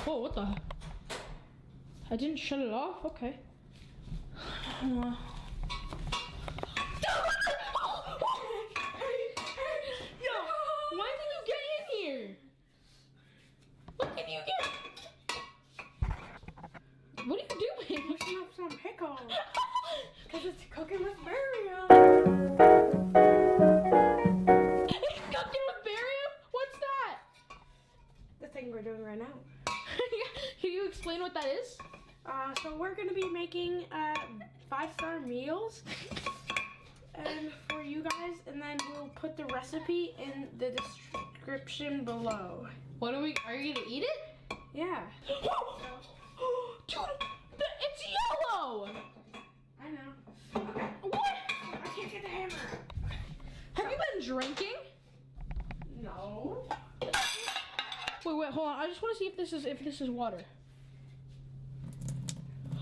Whoa, what the? I didn't shut it off? Okay. Yo, why did you get in here? What did you get? What are you doing? Mixing up some pickles. Because it's cooking with Barrium. It's cooking with Barrium? What's that? The thing we're doing right now. Can you explain what that is? So we're going to be making 5-star meals and for you guys, and then we'll put the recipe in the description below. What are you gonna eat it? Yeah. Dude, it's yellow! I know. Okay. What? I can't get the hammer. Have you been drinking? No. Wait, hold on. I just want to see if this is water.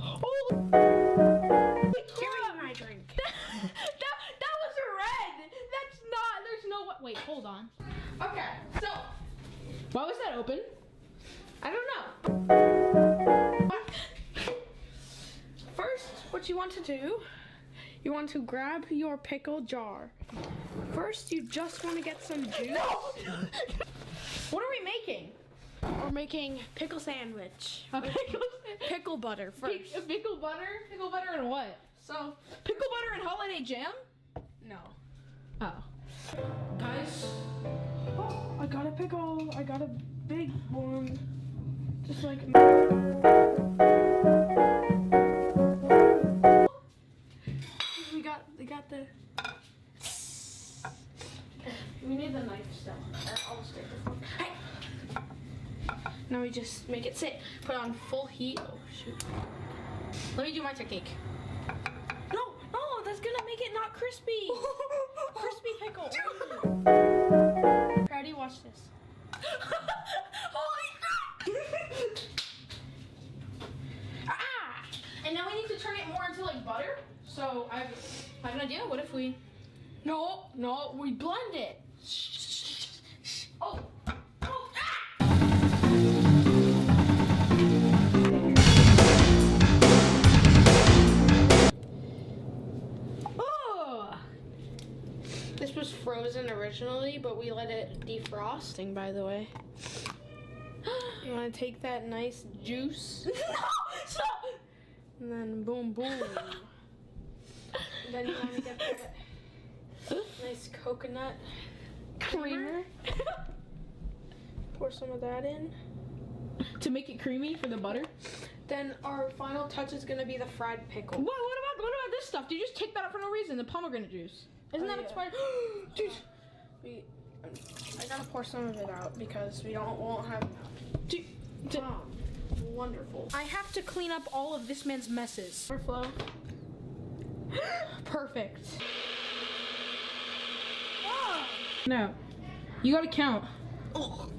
Oh! Give me my drink. that was red. That's not. There's no. Wait, hold on. Okay, so why was that open? I don't know. First, what you want to do, you want to grab your pickle jar. First, you just want to get some juice. No! What are we making? We're making pickle sandwich. A pickle Pickle butter first. Pickle butter? Pickle butter and what? So, Pickle butter and holiday jam? no. Oh. Guys. Oh, I got a pickle. I got a big one. Just like. We got the. We need the knife still. I'll stick this one. Hey. Now we just make it sit. Put it on full heat. Oh shoot. Let me do my technique. No, that's gonna make it not crispy. Crispy pickle. Ready? Watch this. Holy crap! Ah! And now we need to turn it more into like butter. So I have an idea. What if we? No, we blend it. Oh. This was frozen originally, but we let it defrost. By the way, you want to take that nice juice, No! Stop! and then boom, boom. And then you want to get that nice coconut creamer. Pour some of that in. To make it creamy for the butter. Then our final touch is gonna be the fried pickle. What about this stuff? Did you just take that out for no reason? The pomegranate juice. Isn't that yeah. expired? Dude. I gotta pour some of it out because we won't have enough. Dude. Oh, wonderful. I have to clean up all of this man's messes. Overflow. Perfect. No. You gotta count. Oh.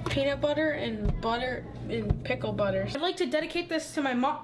Peanut butter and pickle butter. I'd like to dedicate this to my mom.